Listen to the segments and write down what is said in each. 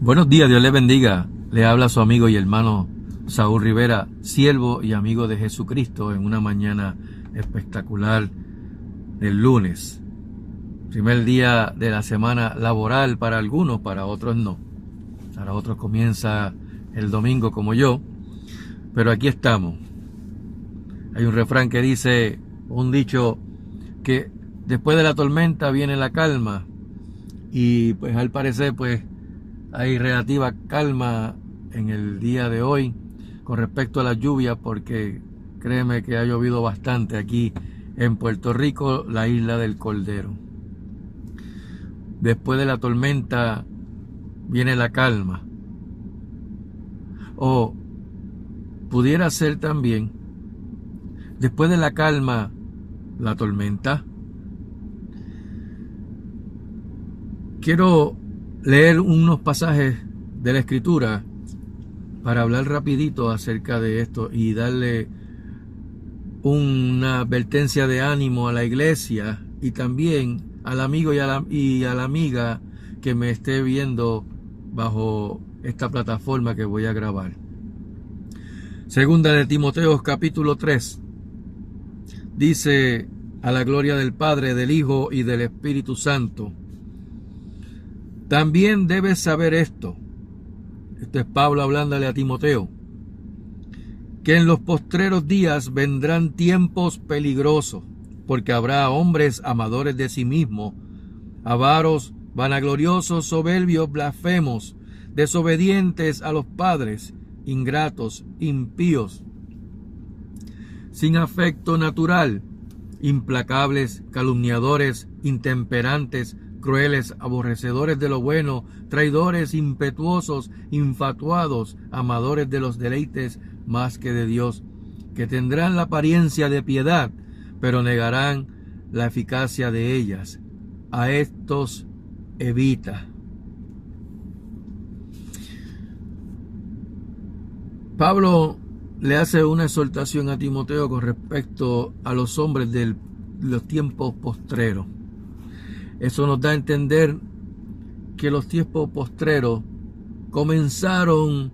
Buenos días, Dios le bendiga. Le habla su amigo y hermano Saúl Rivera, siervo y amigo de Jesucristo, en una mañana espectacular del lunes. Primer día de la semana laboral para algunos, para otros no. Para otros comienza el domingo como yo, pero aquí estamos. Hay un refrán que dice, un dicho, que después de la tormenta viene la calma, y pues al parecer pues hay relativa calma en el día de hoy con respecto a las lluvias, porque créeme que ha llovido bastante aquí en Puerto Rico, la isla del Cordero. Después de la tormenta viene la calma. O pudiera ser también, después de la calma, la tormenta. Quiero leer unos pasajes de la Escritura para hablar rapidito acerca de esto y darle una advertencia de ánimo a la iglesia y también al amigo y a la amiga que me esté viendo bajo esta plataforma que voy a grabar. Segunda de Timoteo, capítulo 3, dice: a la gloria del Padre, del Hijo y del Espíritu Santo. También debes saber esto es Pablo hablándole a Timoteo, que en los postreros días vendrán tiempos peligrosos, porque habrá hombres amadores de sí mismos, avaros, vanagloriosos, soberbios, blasfemos, desobedientes a los padres, ingratos, impíos, sin afecto natural, implacables, calumniadores, intemperantes, crueles, aborrecedores de lo bueno, traidores, impetuosos, infatuados, amadores de los deleites más que de Dios, que tendrán la apariencia de piedad, pero negarán la eficacia de ellas. A estos evita. Pablo le hace una exhortación a Timoteo con respecto a los hombres de los tiempos postreros. Eso nos da a entender que los tiempos postreros comenzaron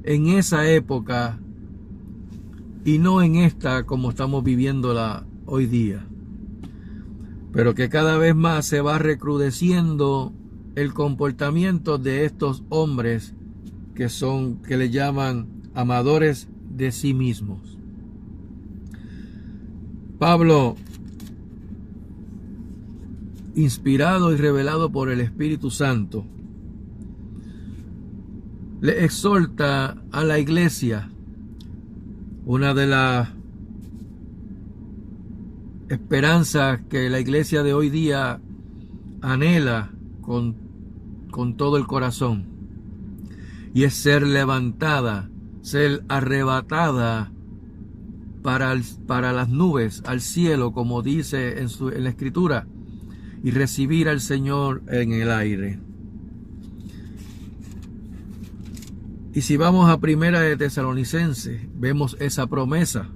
en esa época y no en esta como estamos viviéndola hoy día, pero que cada vez más se va recrudeciendo el comportamiento de estos hombres que le llaman amadores de sí mismos. Pablo, inspirado y revelado por el Espíritu Santo, le exhorta a la iglesia. Una de las esperanzas que la iglesia de hoy día anhela con todo el corazón, y es ser levantada, ser arrebatada para las nubes, al cielo, como dice en la Escritura, y recibir al Señor en el aire. Y si vamos a Primera de Tesalonicenses, vemos esa promesa.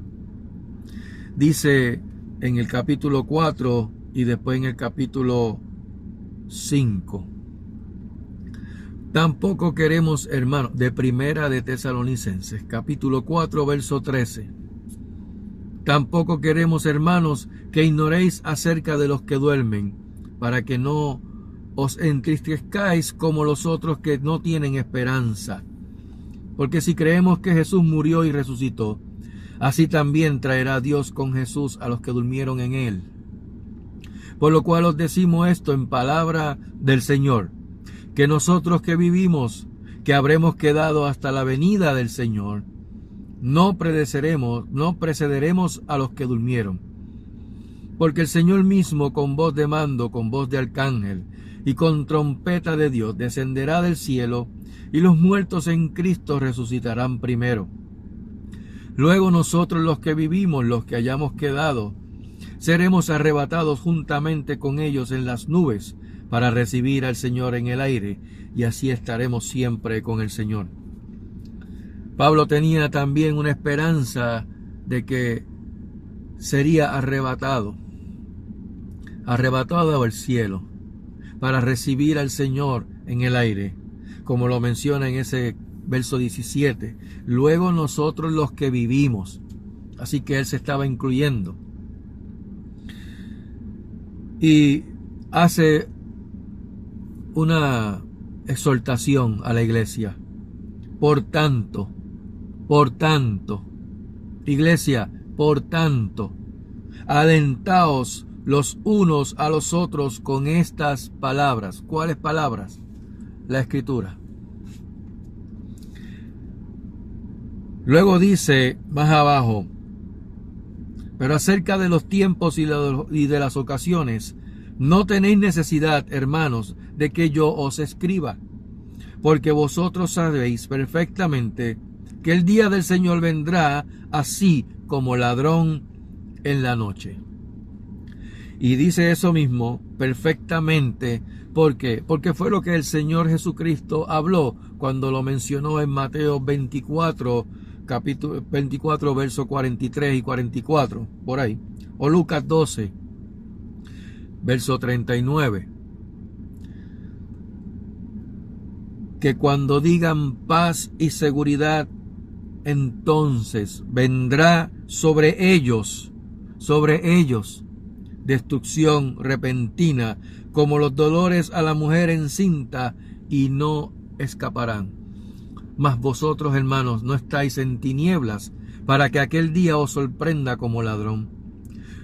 Dice en el capítulo 4 y después en el capítulo 5. Tampoco queremos, hermanos, de Primera de Tesalonicenses, capítulo 4, verso 13. Tampoco queremos, hermanos, que ignoréis acerca de los que duermen, para que no os entristezcáis como los otros que no tienen esperanza. Porque si creemos que Jesús murió y resucitó, así también traerá Dios con Jesús a los que durmieron en él. Por lo cual os decimos esto en palabra del Señor, que nosotros que vivimos, que habremos quedado hasta la venida del Señor, no precederemos a los que durmieron. Porque el Señor mismo, con voz de mando, con voz de arcángel y con trompeta de Dios, descenderá del cielo, y los muertos en Cristo resucitarán primero. Luego nosotros, los que vivimos, los que hayamos quedado, seremos arrebatados juntamente con ellos en las nubes para recibir al Señor en el aire, y así estaremos siempre con el Señor. Pablo tenía también una esperanza de que sería arrebatado al cielo para recibir al Señor en el aire. como lo menciona en ese verso 17. Luego nosotros los que vivimos. Así que él se estaba incluyendo. Y hace una exhortación a la iglesia. Por tanto, iglesia, por tanto, alentaos los unos a los otros con estas palabras. ¿Cuáles palabras? La Escritura. Luego dice más abajo, pero acerca de los tiempos y de las ocasiones, no tenéis necesidad, hermanos, de que yo os escriba, porque vosotros sabéis perfectamente que el día del Señor vendrá así como ladrón en la noche. Y dice eso mismo perfectamente. ¿Por qué? Porque fue lo que el Señor Jesucristo habló cuando lo mencionó en Mateo 24, capítulo 24, versos 43 y 44, por ahí. O Lucas 12, verso 39. Que cuando digan paz y seguridad, entonces vendrá sobre ellos, destrucción repentina, como los dolores a la mujer encinta, y no escaparán. Mas vosotros, hermanos, no estáis en tinieblas, para que aquel día os sorprenda como ladrón.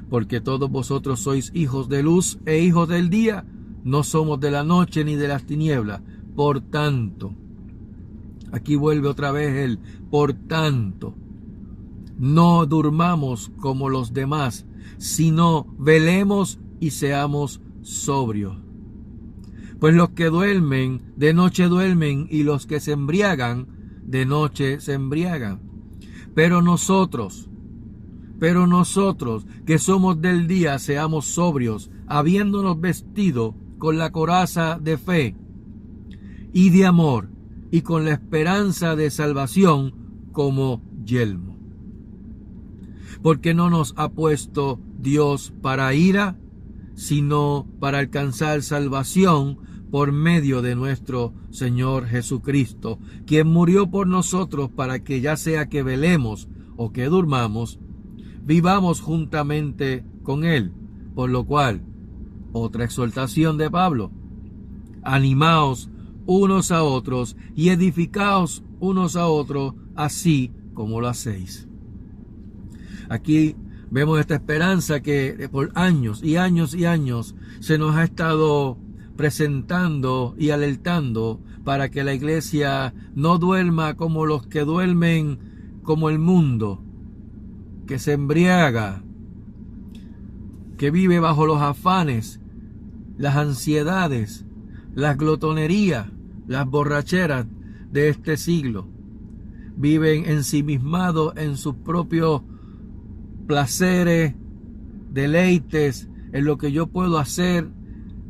Porque todos vosotros sois hijos de luz e hijos del día, no somos de la noche ni de las tinieblas. Por tanto, aquí vuelve otra vez el por tanto, no durmamos como los demás, sino velemos y seamos sobrios. Pues los que duermen, de noche duermen, y los que se embriagan, de noche se embriagan. Pero nosotros, que somos del día, seamos sobrios, habiéndonos vestido con la coraza de fe y de amor, y con la esperanza de salvación como yelmo. Porque no nos ha puesto Dios para ira, sino para alcanzar salvación por medio de nuestro Señor Jesucristo, quien murió por nosotros para que ya sea que velemos o que durmamos, vivamos juntamente con Él. Por lo cual, otra exhortación de Pablo: animaos unos a otros y edificaos unos a otros, así como lo hacéis. Aquí vemos esta esperanza que por años y años y años se nos ha estado presentando y alertando para que la iglesia no duerma como los que duermen como el mundo, que se embriaga, que vive bajo los afanes, las ansiedades, las glotonerías, las borracheras de este siglo. Viven ensimismados en sus propios placeres, deleites, en lo que yo puedo hacer,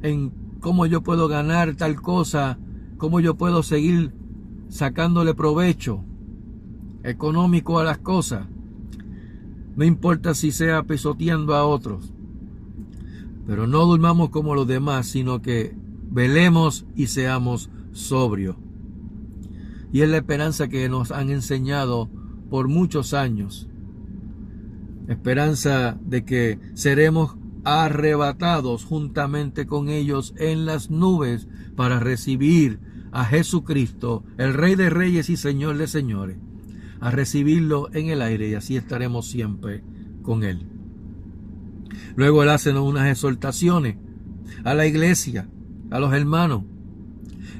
en cómo yo puedo ganar tal cosa, cómo yo puedo seguir sacándole provecho económico a las cosas. No importa si sea pisoteando a otros. Pero no durmamos como los demás, sino que velemos y seamos sobrios. Y es la esperanza que nos han enseñado por muchos años. Esperanza de que seremos arrebatados juntamente con ellos en las nubes para recibir a Jesucristo, el Rey de Reyes y Señor de Señores, a recibirlo en el aire, y así estaremos siempre con Él. Luego Él hace unas exhortaciones a la iglesia, a los hermanos: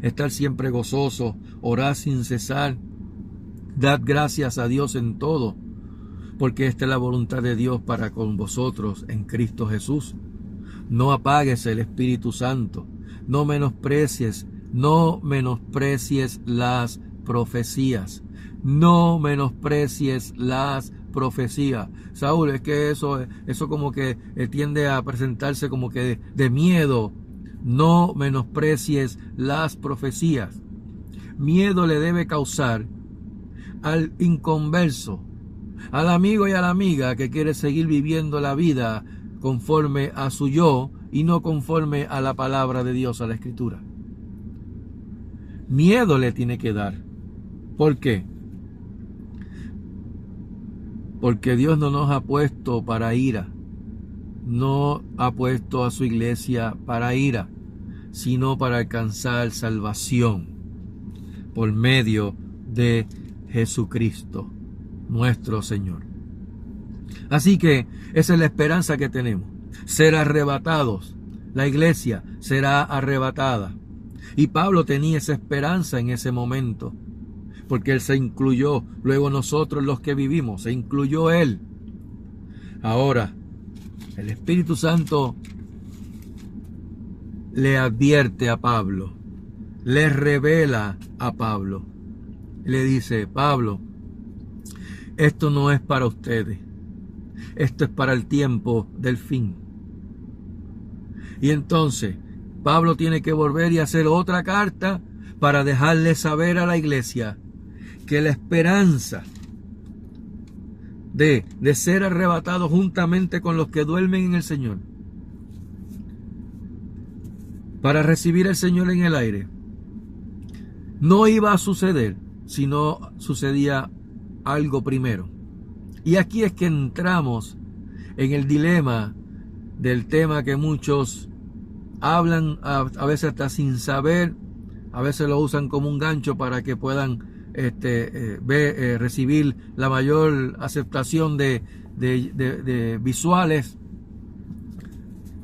estar siempre gozosos, orar sin cesar, dad gracias a Dios en todo, porque esta es la voluntad de Dios para con vosotros en Cristo Jesús. No apagues el Espíritu Santo, no menosprecies las profecías. No menosprecies las profecías. Saúl, es que eso como que tiende a presentarse como que de miedo. No menosprecies las profecías. Miedo le debe causar al inconverso, al amigo y a la amiga que quiere seguir viviendo la vida conforme a su yo y no conforme a la palabra de Dios, a la Escritura. Miedo le tiene que dar. ¿Por qué? Porque Dios no nos ha puesto para ira. No ha puesto a su iglesia para ira, sino para alcanzar salvación por medio de Jesucristo, nuestro Señor. Así que esa es la esperanza que tenemos. Ser arrebatados. La iglesia será arrebatada. Y Pablo tenía esa esperanza en ese momento, porque él se incluyó. Luego nosotros los que vivimos, se incluyó él. Ahora, el Espíritu Santo le advierte a Pablo, le revela a Pablo, le dice: Pablo, esto no es para ustedes, esto es para el tiempo del fin. Y entonces Pablo tiene que volver y hacer otra carta para dejarle saber a la iglesia que la esperanza de ser arrebatado juntamente con los que duermen en el Señor, para recibir al Señor en el aire, no iba a suceder si no sucedía algo primero. Y aquí es que entramos en el dilema del tema que muchos hablan a veces hasta sin saber, a veces lo usan como un gancho para que puedan recibir la mayor aceptación de visuales,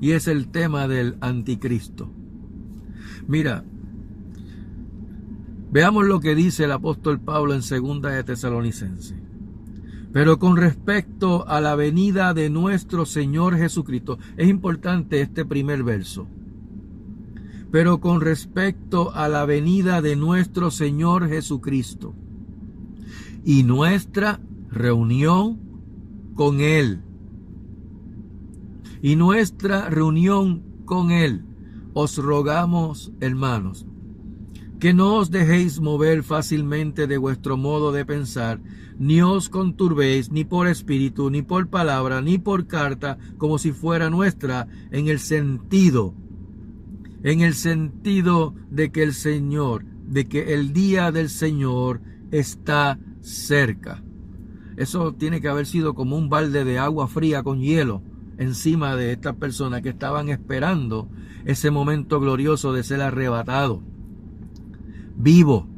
y es el tema del anticristo. Mira, veamos lo que dice el apóstol Pablo en 2 de Tesalonicenses. Pero con respecto a la venida de nuestro Señor Jesucristo, es importante este primer verso. Pero con respecto a la venida de nuestro Señor Jesucristo y nuestra reunión con Él. Y nuestra reunión con Él, os rogamos, hermanos, que no os dejéis mover fácilmente de vuestro modo de pensar, ni os conturbéis ni por espíritu, ni por palabra, ni por carta, como si fuera nuestra, en el sentido de que el Señor, de que el día del Señor está cerca. Eso tiene que haber sido como un balde de agua fría con hielo encima de estas personas que estaban esperando ese momento glorioso de ser arrebatado vivo.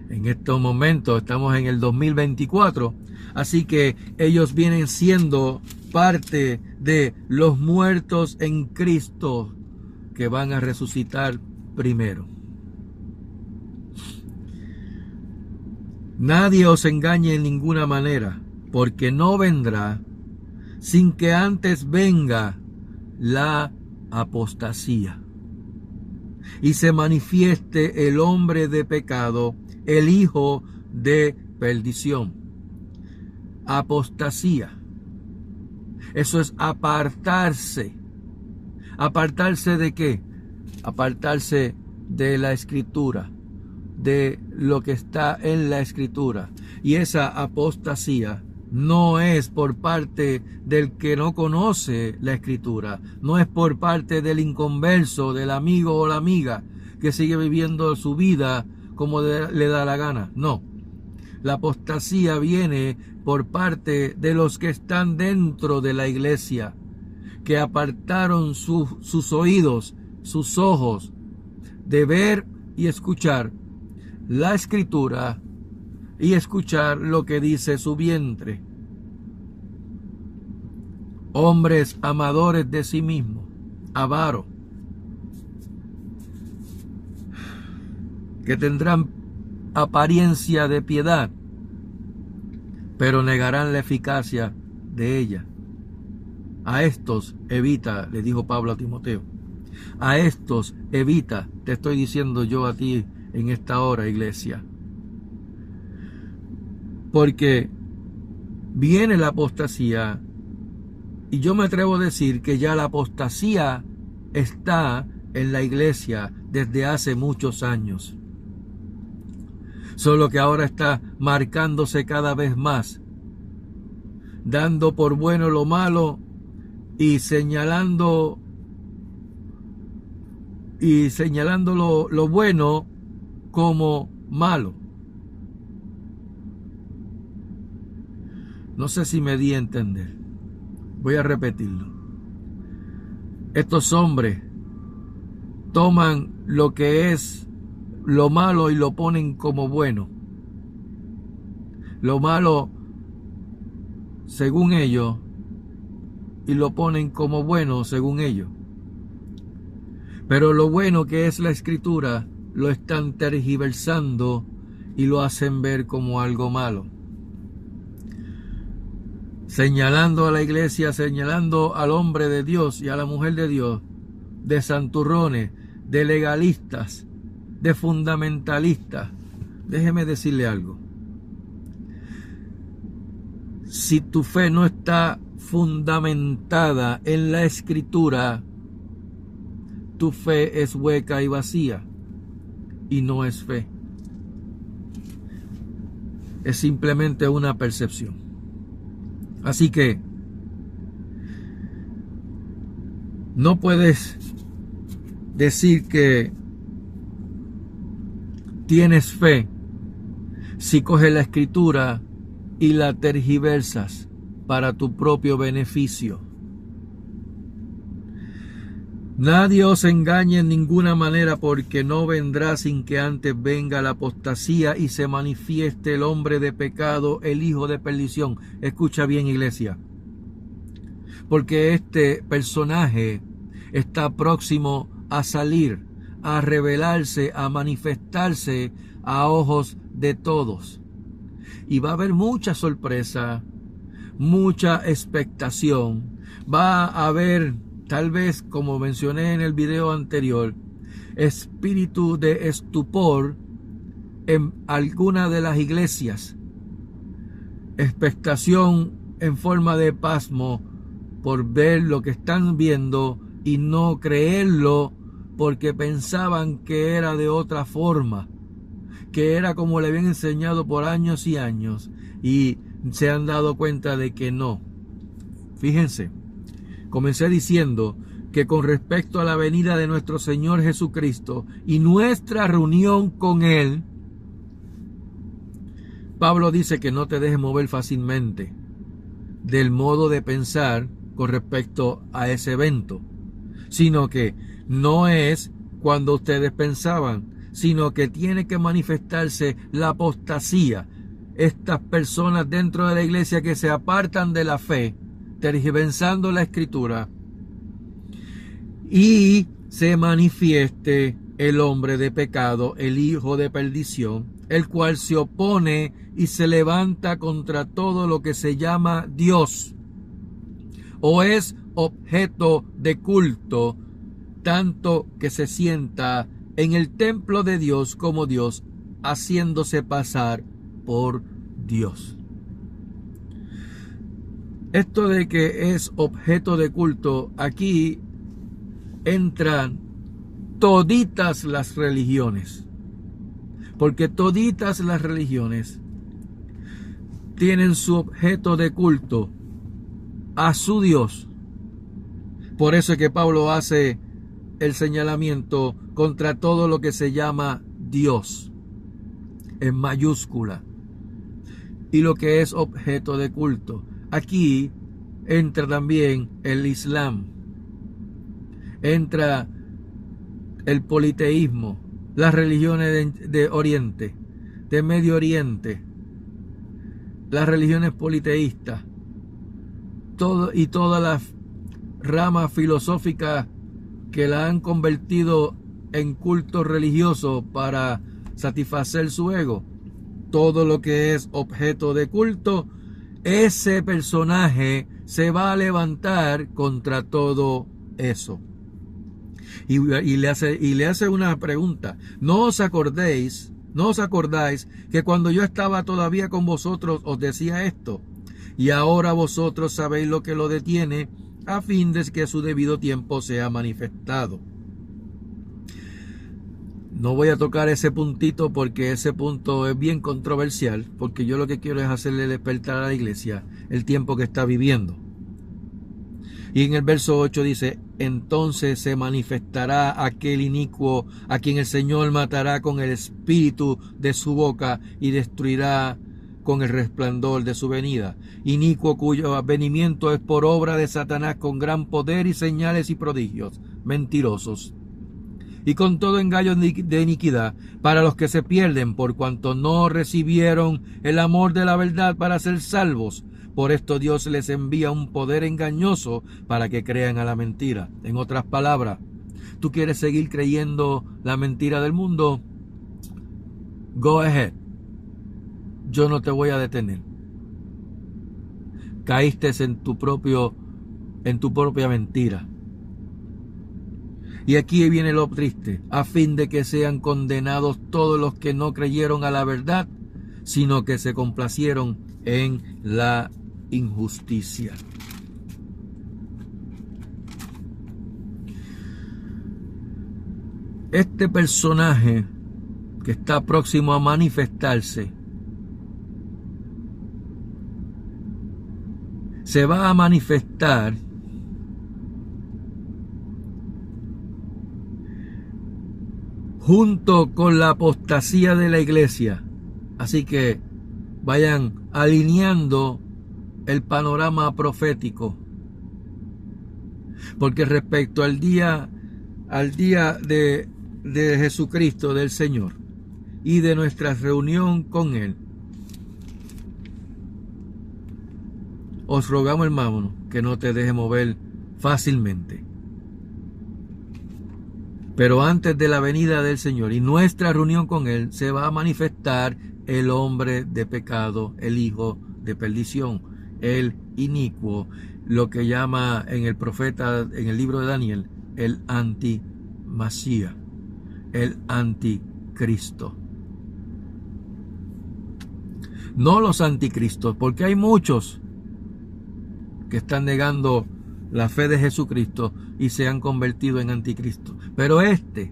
En estos momentos estamos en el 2024, así que ellos vienen siendo parte de los muertos en Cristo que van a resucitar primero. Nadie os engañe en ninguna manera, porque no vendrá sin que antes venga la apostasía y se manifieste el hombre de pecado, el hijo de perdición. Apostasía. Eso es apartarse. ¿Apartarse de qué? Apartarse de la Escritura, de lo que está en la Escritura. Y esa apostasía no es por parte del que no conoce la Escritura, no es por parte del inconverso, del amigo o la amiga que sigue viviendo su vida como le da la gana. No, la apostasía viene por parte de los que están dentro de la iglesia, que apartaron sus oídos, sus ojos, de ver y escuchar la Escritura y escuchar lo que dice su vientre. Hombres amadores de sí mismos, avaros, que tendrán apariencia de piedad, pero negarán la eficacia de ella. A estos evita, le dijo Pablo a Timoteo, a estos evita, te estoy diciendo yo a ti en esta hora, iglesia. Porque viene la apostasía, y yo me atrevo a decir que ya la apostasía está en la iglesia desde hace muchos años. Solo que ahora está marcándose cada vez más, dando por bueno lo malo y señalando lo bueno como malo. No sé si me di a entender. Voy a repetirlo. Estos hombres toman lo que es lo malo y lo ponen como bueno. Lo malo, según ellos, y lo ponen como bueno, según ellos. Pero lo bueno que es la Escritura, lo están tergiversando y lo hacen ver como algo malo. Señalando a la iglesia, señalando al hombre de Dios y a la mujer de Dios, de santurrones, de legalistas, de fundamentalistas. Déjeme decirle algo. Si tu fe no está fundamentada en la Escritura, tu fe es hueca y vacía y no es fe. Es simplemente una percepción. Así que no puedes decir que tienes fe si coges la Escritura y la tergiversas para tu propio beneficio. Nadie os engañe en ninguna manera, porque no vendrá sin que antes venga la apostasía y se manifieste el hombre de pecado, el hijo de perdición. Escucha bien, iglesia, porque este personaje está próximo a salir, a revelarse, a manifestarse a ojos de todos. Y va a haber mucha sorpresa, mucha expectación. Va a haber, tal vez, como mencioné en el video anterior, espíritu de estupor en alguna de las iglesias. Expectación en forma de pasmo por ver lo que están viendo y no creerlo porque pensaban que era de otra forma, que era como le habían enseñado por años y años, y se han dado cuenta de que no. Fíjense, comencé diciendo que con respecto a la venida de nuestro Señor Jesucristo y nuestra reunión con Él, Pablo dice que no te dejes mover fácilmente del modo de pensar con respecto a ese evento, sino que no es cuando ustedes pensaban, sino que tiene que manifestarse la apostasía. Estas personas dentro de la iglesia que se apartan de la fe, tergiversando la Escritura, y se manifieste el hombre de pecado, el hijo de perdición, el cual se opone y se levanta contra todo lo que se llama Dios, o es objeto de culto, tanto que se sienta en el templo de Dios como Dios, haciéndose pasar por Dios. Esto de que es objeto de culto, aquí entran toditas las religiones, porque toditas las religiones tienen su objeto de culto a su Dios. Por eso es que Pablo hace el señalamiento contra todo lo que se llama Dios en mayúscula y lo que es objeto de culto. Aquí entra también el Islam, entra el politeísmo, las religiones de Oriente, de Medio Oriente, las religiones politeístas, todo y todas las ramas filosóficas que la han convertido en culto religioso para satisfacer su ego. Todo lo que es objeto de culto, ese personaje se va a levantar contra todo eso. Y le hace una pregunta. ¿No os acordáis que cuando yo estaba todavía con vosotros os decía esto? Y ahora vosotros sabéis lo que lo detiene, a fin de que a su debido tiempo sea manifestado. No voy a tocar ese puntito porque ese punto es bien controversial, porque yo lo que quiero es hacerle despertar a la iglesia el tiempo que está viviendo. Y en el verso 8 dice, entonces se manifestará aquel inicuo a quien el Señor matará con el espíritu de su boca y destruirá con el resplandor de su venida. Inicuo cuyo advenimiento es por obra de Satanás con gran poder y señales y prodigios mentirosos. Y con todo engaño de iniquidad para los que se pierden por cuanto no recibieron el amor de la verdad para ser salvos. Por esto Dios les envía un poder engañoso para que crean a la mentira. En otras palabras, ¿tú quieres seguir creyendo la mentira del mundo? Go ahead. Yo no te voy a detener. Caíste en tu propia mentira. Y aquí viene lo triste, a fin de que sean condenados todos los que no creyeron a la verdad, sino que se complacieron en la injusticia. Este personaje que está próximo a manifestarse se va a manifestar junto con la apostasía de la iglesia. Así que vayan alineando el panorama profético, porque respecto al día de Jesucristo, del Señor, y de nuestra reunión con Él, os rogamos, hermano, que no te deje mover fácilmente. Pero antes de la venida del Señor y nuestra reunión con Él, se va a manifestar el hombre de pecado, el hijo de perdición, el inicuo, lo que llama en el profeta, en el libro de Daniel, el antimasía, el anticristo. No los anticristos, porque hay muchos que están negando la fe de Jesucristo y se han convertido en anticristo. Pero este,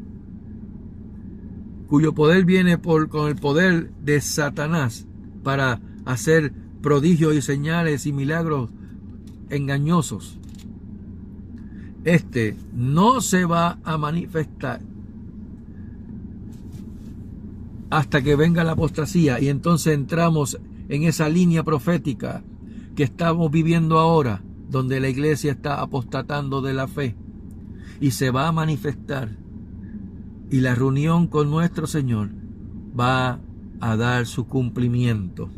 cuyo poder viene con el poder de Satanás para hacer prodigios y señales y milagros engañosos, este no se va a manifestar hasta que venga la apostasía, y entonces entramos en esa línea profética que estamos viviendo ahora, donde la iglesia está apostatando de la fe, y se va a manifestar, y la reunión con nuestro Señor va a dar su cumplimiento.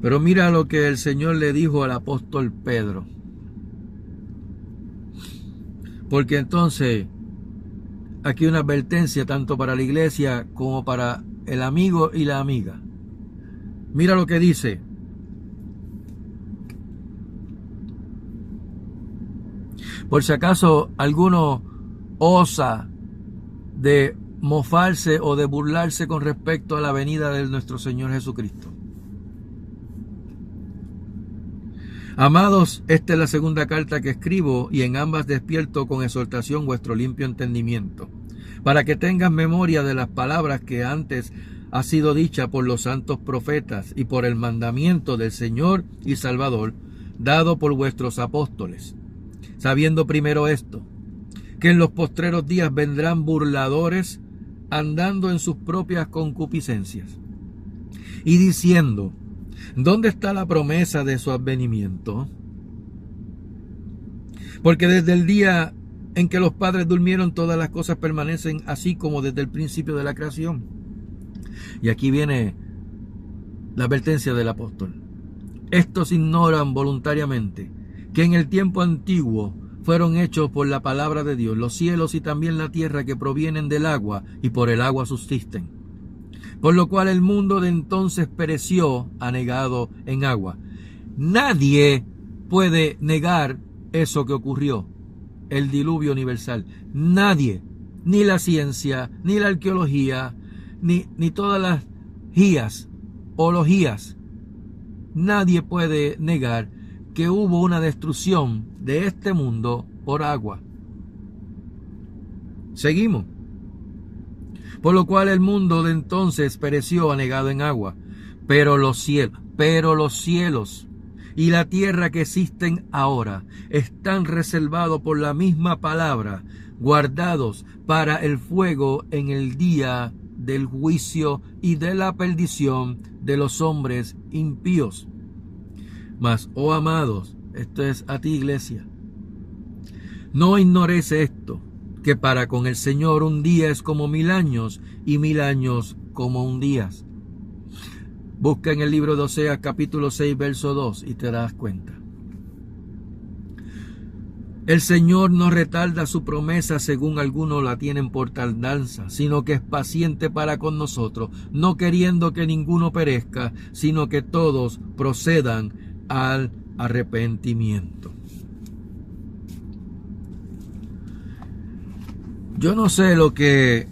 Pero mira lo que el Señor le dijo al apóstol Pedro, porque entonces aquí una advertencia tanto para la iglesia como para el amigo y la amiga. Mira lo que dice: por si acaso alguno osa de mofarse o de burlarse con respecto a la venida de nuestro Señor Jesucristo. Amados, esta es la segunda carta que escribo, y en ambas despierto con exhortación vuestro limpio entendimiento, para que tengan memoria de las palabras que antes ha sido dicha por los santos profetas y por el mandamiento del Señor y Salvador, dado por vuestros apóstoles. Sabiendo primero esto, que en los postreros días vendrán burladores, andando en sus propias concupiscencias, y diciendo: ¿dónde está la promesa de su advenimiento? Porque desde el día en que los padres durmieron, todas las cosas permanecen así como desde el principio de la creación. Y aquí viene la advertencia del apóstol. Estos ignoran voluntariamente que en el tiempo antiguo fueron hechos por la palabra de Dios los cielos y también la tierra, que provienen del agua y por el agua subsisten. Por lo cual el mundo de entonces pereció anegado en agua. Nadie puede negar eso que ocurrió, el diluvio universal. Nadie, ni la ciencia, ni la arqueología, ni todas las guías, nadie puede negar que hubo una destrucción de este mundo por agua. Seguimos. Por lo cual el mundo de entonces pereció anegado en agua, pero los cielos y la tierra que existen ahora están reservados por la misma palabra, guardados para el fuego en el día del juicio y de la perdición de los hombres impíos. Mas, oh amados, esto es a ti, iglesia, no ignoréis esto, que para con el Señor un día es como 1000 años y 1000 años como un día. Busca en el libro de Oseas capítulo 6 verso 2 y te das cuenta. El Señor no retarda su promesa según algunos la tienen por tardanza, sino que es paciente para con nosotros, no queriendo que ninguno perezca, sino que todos procedan al arrepentimiento. Yo no sé lo que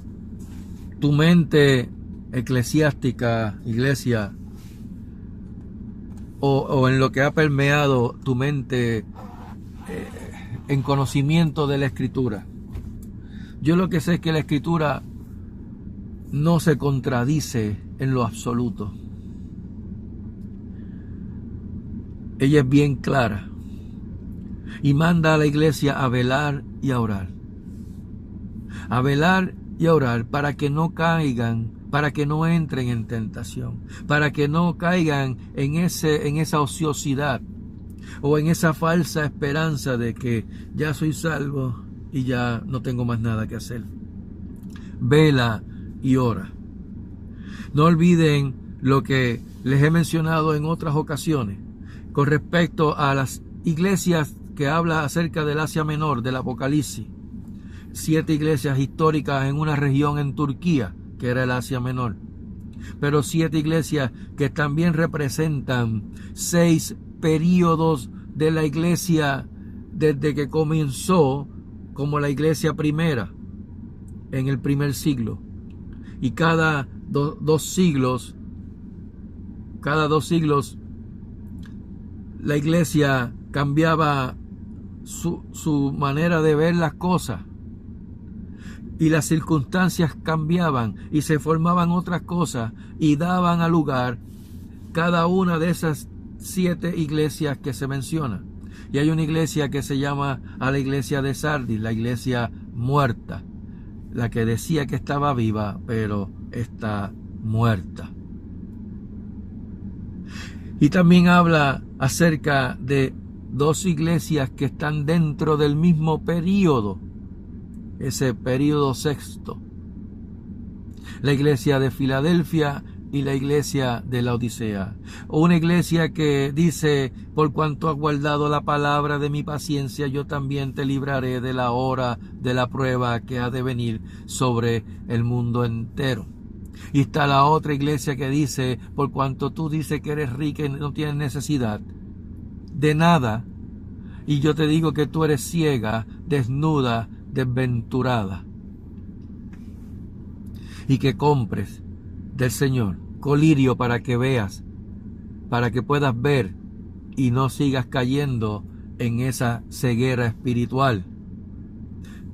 tu mente eclesiástica, iglesia, o en lo que ha permeado tu mente en conocimiento de la Escritura. Yo lo que sé es que la Escritura no se contradice en lo absoluto. Ella es bien clara y manda a la iglesia a velar y a orar. A velar y a orar para que no caigan, para que no entren en tentación, para que no caigan en esa ociosidad o en esa falsa esperanza de que ya soy salvo y ya no tengo más nada que hacer. Vela y ora. No olviden lo que les he mencionado en otras ocasiones con respecto a las iglesias que habla acerca del Asia Menor, del Apocalipsis. 7 iglesias históricas en una región en Turquía, que era el Asia Menor. Pero 7 iglesias que también representan 6 períodos de la iglesia desde que comenzó como la iglesia primera en el primer siglo. Y cada dos siglos, la iglesia cambiaba su manera de ver las cosas. Y las circunstancias cambiaban y se formaban otras cosas y daban a lugar cada una de esas 7 iglesias que se mencionan. Y hay una iglesia que se llama a la iglesia de Sardis, la iglesia muerta, la que decía que estaba viva, pero está muerta. Y también habla acerca de 2 iglesias que están dentro del mismo período, ese período sexto, la iglesia de Filadelfia y la iglesia de la Odisea. Una iglesia que dice: por cuanto has guardado la palabra de mi paciencia, yo también te libraré de la hora de la prueba que ha de venir sobre el mundo entero. Y está la otra iglesia que dice: por cuanto tú dices que eres rica y no tienes necesidad de nada, y yo te digo que tú eres ciega, desnuda, desventurada, y que compres del Señor colirio para que veas, para que puedas ver y no sigas cayendo en esa ceguera espiritual,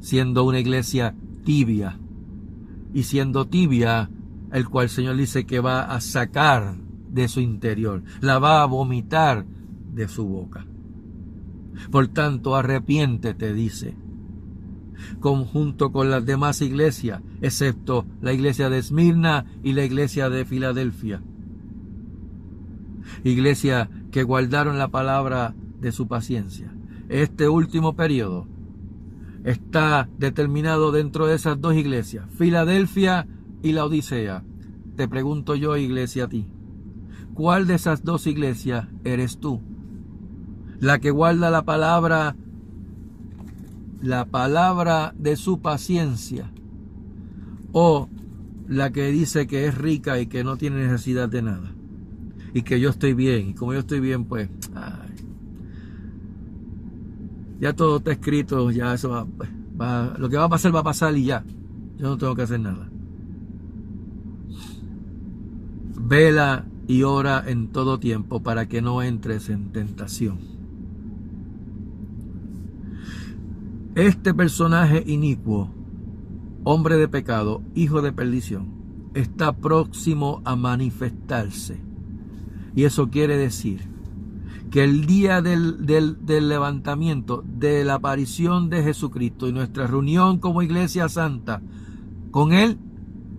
siendo una iglesia tibia, y siendo tibia, el cual el Señor dice que va a sacar de su interior, la va a vomitar de su boca. Por tanto, arrepiéntete, dice, junto con las demás iglesias, excepto la iglesia de Esmirna y la iglesia de Filadelfia. Iglesia que guardaron la palabra de su paciencia. Este último periodo está determinado dentro de esas 2 iglesias, Filadelfia y la Odisea. Te pregunto yo, iglesia, a ti, ¿cuál de esas 2 iglesias eres tú? ¿La que guarda la palabra de su paciencia, o la que dice que es rica y que no tiene necesidad de nada, y que yo estoy bien, y como yo estoy bien, pues ya todo está escrito, ya eso lo que va a pasar y ya, yo no tengo que hacer nada? Vela y ora en todo tiempo para que no entres en tentación. Este personaje inicuo, hombre de pecado, hijo de perdición, está próximo a manifestarse. Y eso quiere decir que el día del levantamiento, de la aparición de Jesucristo y nuestra reunión como Iglesia Santa con Él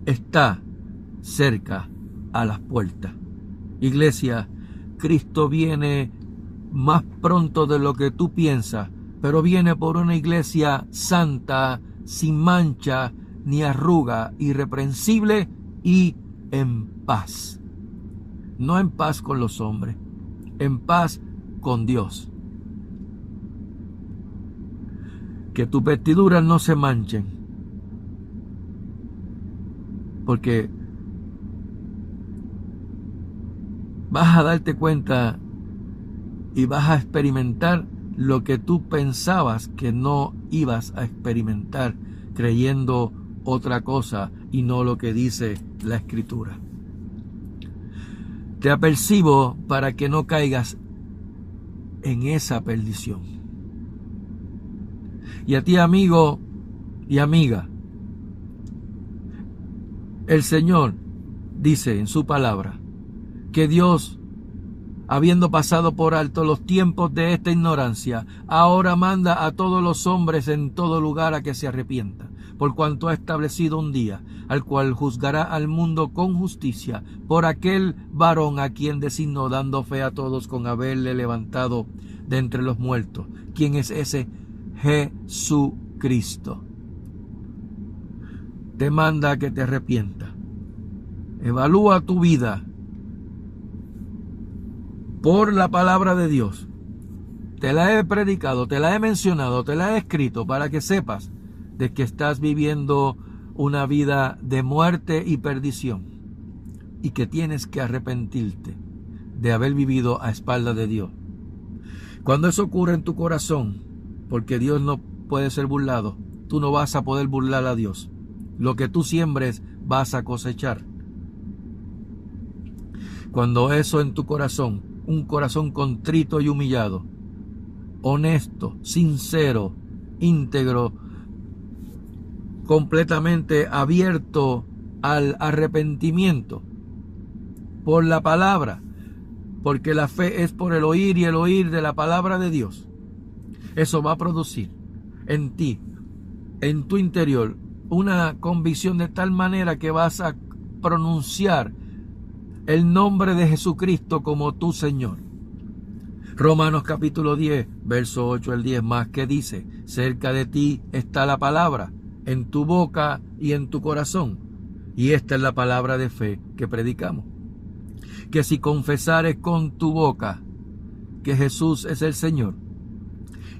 está cerca a las puertas. Iglesia, Cristo viene más pronto de lo que tú piensas, pero viene por una iglesia santa, sin mancha ni arruga, irreprensible y en paz. No en paz con los hombres, en paz con Dios. Que tus vestiduras no se manchen, porque vas a darte cuenta y vas a experimentar lo que tú pensabas que no ibas a experimentar, creyendo otra cosa y no lo que dice la Escritura. Te apercibo para que no caigas en esa perdición. Y a ti, amigo y amiga, el Señor dice en su palabra que Dios, habiendo pasado por alto los tiempos de esta ignorancia, ahora manda a todos los hombres en todo lugar a que se arrepientan, por cuanto ha establecido un día, al cual juzgará al mundo con justicia, por aquel varón a quien designó, dando fe a todos con haberle levantado de entre los muertos. ¿Quién es ese? Jesucristo. Te manda a que te arrepientas. Evalúa tu vida por la palabra de Dios. Te la he predicado, te la he mencionado, te la he escrito para que sepas de que estás viviendo una vida de muerte y perdición y que tienes que arrepentirte de haber vivido a espaldas de Dios. Cuando eso ocurre en tu corazón, porque Dios no puede ser burlado, tú no vas a poder burlar a Dios. Lo que tú siembres vas a cosechar. Cuando eso en tu corazón, un corazón contrito y humillado, honesto, sincero, íntegro, completamente abierto al arrepentimiento por la palabra, porque la fe es por el oír y el oír de la palabra de Dios. Eso va a producir en ti, en tu interior, una convicción de tal manera que vas a pronunciar el nombre de Jesucristo como tu Señor. Romanos capítulo 10, verso 8 al 10 más, que dice: cerca de ti está la palabra, en tu boca y en tu corazón. Y esta es la palabra de fe que predicamos. Que si confesares con tu boca que Jesús es el Señor,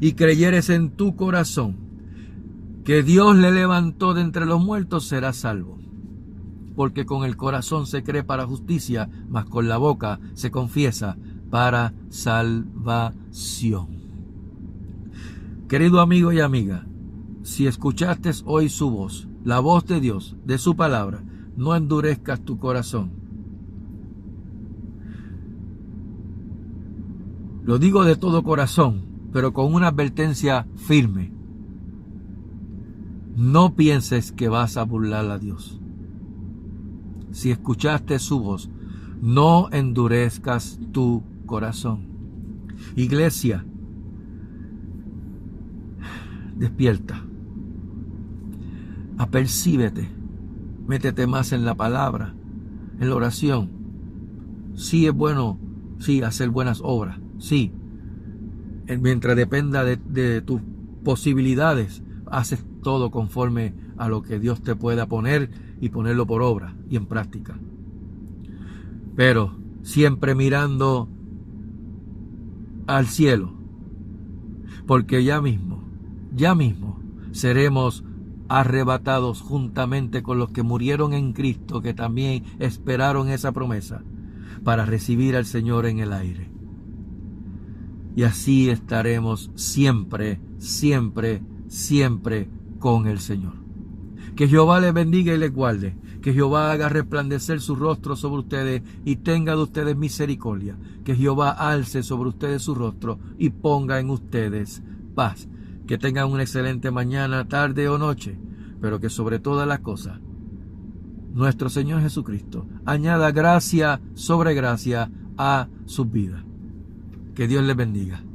y creyeres en tu corazón que Dios le levantó de entre los muertos, serás salvo. Porque con el corazón se cree para justicia, mas con la boca se confiesa para salvación. Querido amigo y amiga, si escuchaste hoy su voz, la voz de Dios, de su palabra, no endurezcas tu corazón. Lo digo de todo corazón, pero con una advertencia firme. No pienses que vas a burlar a Dios. Si escuchaste su voz, no endurezcas tu corazón. Iglesia, despierta. Apercíbete. Métete más en la palabra, en la oración. Sí es bueno, sí, hacer buenas obras, sí. Mientras dependa de tus posibilidades, haces todo conforme a lo que Dios te pueda poner y ponerlo por obra y en práctica. Pero siempre mirando al cielo, porque ya mismo seremos arrebatados juntamente con los que murieron en Cristo, que también esperaron esa promesa, para recibir al Señor en el aire. Y así estaremos siempre, siempre, siempre con el Señor. Que Jehová les bendiga y les guarde. Que Jehová haga resplandecer su rostro sobre ustedes y tenga de ustedes misericordia. Que Jehová alce sobre ustedes su rostro y ponga en ustedes paz. Que tengan una excelente mañana, tarde o noche, pero que sobre todas las cosas, nuestro Señor Jesucristo añada gracia sobre gracia a sus vidas. Que Dios les bendiga.